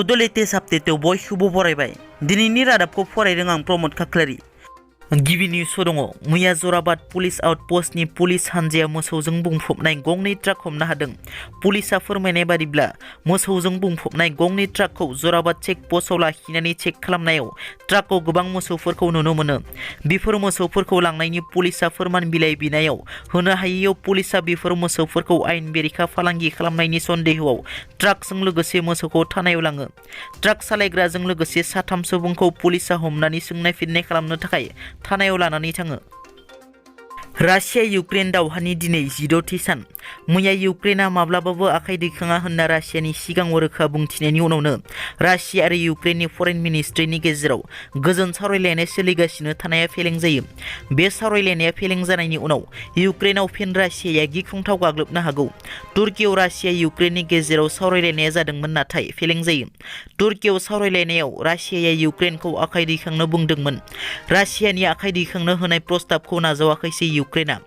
Bodo latest आपडेटआव बयखौबो बरायबाय। दिनैनि रादाबखौ फरायदों आं प्रमद खाख्लारि। गिबि निउसआव दङ मैया जराबाद पुलिस आउटपोस्टनि पुलिस हानजाया मोसौजों बुंफबनाय गंनै ट्राक हमनो हादों। पुलिसआ फोरमायनाय बादिब्ला मोसौजों बुंफबनाय गंनै ट्राकखौ जराबाद चेक पस्टआव लाखिनानै चेक खालामनायाव ट्राकआव गोबां मोसौफोरखौ नुनो मोनो। बेफोर मोसौफोरखौ लांनायनि पुलिसआ फोरमान बिलाइ बिनायाव होनो हायैयाव पुलिसआ बेफोर मोसौफोरखौ आयेन बेरेखा फालांगि खालामनायनि सन्देहआव ट्राकजों लोगोसे मोसौखौ थानायाव लाङो। ट्राक सालायग्राजों लोगोसे साथाम सुबुंखौ पुलिसआ हमनानै सोंनाय फिननाय खालामनो थाखाय थानायाव लानानै थाङो। रासिया इउक्रेन दावहानि दिनै 16थि सान। मैया इउक्रेनआ माब्लाबाबो आखाइ दैखाङा होनना रासियानि सिगाङाव रोखा बुंथिनायनि उनावनो रासिया आरो इउक्रेननि फरेन मिनिस्ट्रिनि गेजेराव गोजोन सावरायलायनाय सोलिगासिनो थानाया फेलें जायो। बे सावरायलायनाया फेलें जानायनि उनाव इउक्रेनाव फिन रासियाया गिख्रंथाव गाग्लोबनो हागौ। तुर्कीयाव रासिया इउक्रेननि गेजेराव सावरायलायनाया जादोंमोन नाथाय फेलें जायो। तुर्कीयाव सावरायलायनायाव रासियाया इउक्रेनखौ आखाइ दैखांनो बुंदोंमोन। रासियानि आखाइ दैखांनो होनाय प्रस्ताबखौ नाजावाखैसै इउक्रेनआ।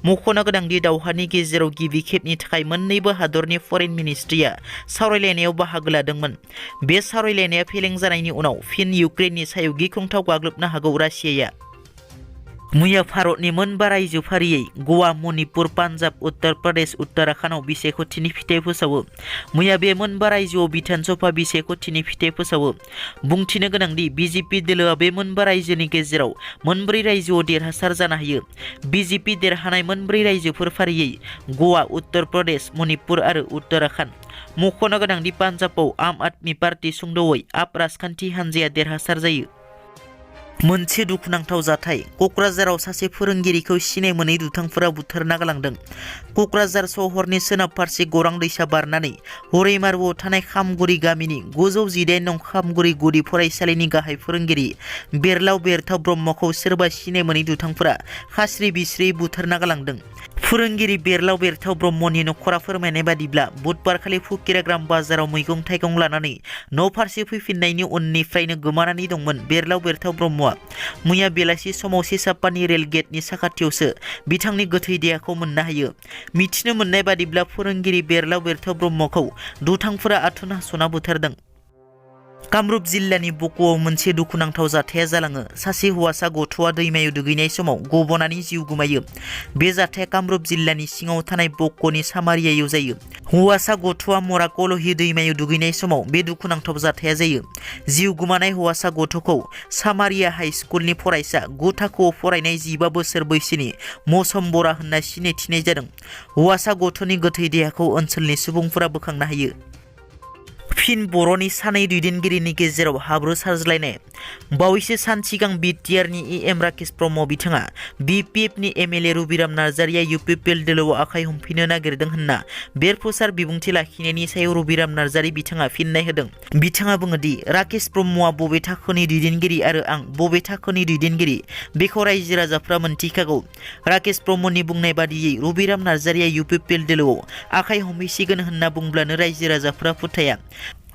मख'नो गोनांदि दावहानि गेजेराव गिबि खेबनि थाखाय मोन्नैबो हादरनि फरेन मिनिस्ट्रिया सावरायलायनायाव बाहागो लादोंमोन। बे सावरायलायनाया फेलें जानायनि उनाव फिन इउक्रेननि सायाव गिख्रंथाव गाग्लोबनो हागौ रासियाया। मैया भारतनि मोनबा रायजो फारियै गवा, मणिपुर, पान्जाब, उत्तर प्रदेश, उत्तराखन्डआव बिसायख'थिनि फिथाइ फोसावो। मैया बे मोनबा रायजोआव बिधान सभा बिसायख'थिनि फिथाइ फोसावो। बुंथिनो गोनांदि बिजेपि दोलोआ बे मोनबा रायजोनि गेजेराव मोनब्रै रायजोआव देरहासार जानो हायो। बिजेपि देरहानाय मोनब्रै रायजोफोर फारियै गवा, उत्तर प्रदेश, मणिपुर आरो उत्तराखन्ड। मख'नो गोनांदि पान्जाबाव आम आदमी पार्टी सुंद'यै आप राजखान्थि हानजाया देरहासार जायो। मोनसे दुखुनांथाव जाथाय क'क्राझाराव सासे फोरोंगिरिखौ सिनाय मोनै दुथांफोरा बुथारना गालांदों। क'क्राझार सहरनि सोनाब फारसे गौरां दैसा बारनानै हरैमारुआव थानाय खामगुरि गामिनि 918 नं खामगुरि गुदि फरायसालिनि गाहाय फोरोंगिरि बेरलाव बेरथाव ब्रह्मखौ सोरबा सिनाय मोनै दुथांफोरा खास्रि बिस्रियै बुथारना गालांदों। फोरोंगिरि बेरलाव बेरथाव ब्रह्मनि नखरा फोरमायनाय बादिब्ला बुधबारखालि फुकिराग्राम बाजाराव मैगं थाइगं लानानै न' फारसे फैफिननायनि उननिफ्रायनो गोमानानै दंमोन बेरलाव बेरथाव ब्रह्मआ। मैया बेलासि समाव सेसापानि रेल गेटनि साखाथियावसो बिथांनि गोथै देहाखौ मोननो हायो। मिथिनो मोननाय बादिब्ला फोरोंगिरि बेरलाव बेरथाव ब्रह्मखौ दुथांफोरा आथुन हास'ना बुथारदों। कामरुप जिल्लानि बक'आव मोनसे दुखुनांथाव जाथाया जालाङो। सासे हौवासा गथ'आ दैमायाव दुगैनाय समाव गबनानै जिउ गोमायो। बे जाथाया कामरुप जिल्लानि सिङाव थानाय बक'नि सामारियायाव जायो। हौवासा गथ'आ मराकलहि दैमायाव दुगैनाय समाव बे दुखुनांथाव जाथाया जायो। जिउ गोमानाय हौवासा गथ'खौ सामारिया हाइ स्कुलनि फरायसा 9 थाखोआव फरायनाय 15 बोसोर बैसोनि मौसम बरा होनना सिनायथिनाय जादों। हौवासा गथ'नि गोथै देहाखौ ओनसोलनि सुबुंफोरा बोखांनो हायो। फिन बर'नि सानै दैदेनगिरिनि गेजेराव हाब्रु सारज्लायनाय। बावैसो सान सिगां बिटिआरनि एम राकेश ब्रह्म बिथाङा बिपिएफनि एमएलए रुबिराम नार्जारिया इउपिपिएल दोलोआव आखाइ हमफिननो नागिरदों होनना बेरफुसार बिबुंथि लाखिनायनि सायाव रुबिराम नार्जारि बिथाङा फिननाय होदों। बिथाङा बुङोदि राकेश ब्रह्मआ बबे थाखोनि दैदेनगिरि आरो आं बबे थाखोनि दैदेनगिरि बेखौ रायजो राजाफ्रा मोनथिखागौ। राकेश ब्रह्मनि बुंनाय बादियै रुबिराम नार्जारिया इउपिपिएल दोलोआव आखाइ हमहैसिगोन होनना बुंब्लानो रायजो राजाफ्रा फोथाया।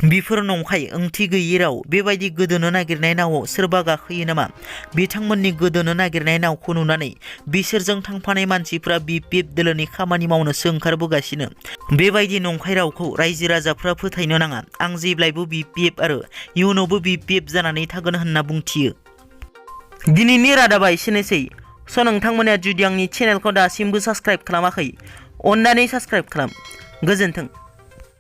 बेफोर नंखाय ओंथि गैयि राव। बेबायदि गोदोनो नागिरनाय नावआव सोरबा गाखोयो नामा? बिथांमोननि गोदोनो नागिरनाय नावखौ नुनानै बिसोरजों थांफानाय मानसिफ्रा बिपिएफ दोलोनि खामानि मावनोसो ओंखारबोगासिनो। बेबायदि नंखाय रावखौ रायजो राजाफ्रा फोथायनो नाङा। आं जेब्लायबो बिपिएफ आरो इयुनावबो बिपिएफ जानानै थागोन होनना बुंथियो। दिनैनि रादाबा एसेनोसै। नोंथांमोना जुदि आंनि चेनेलखौ दासिमबो साबस्क्राइब खालामाखै अन्नानै साबस्क्राइब खालाम। गोजोन्थों।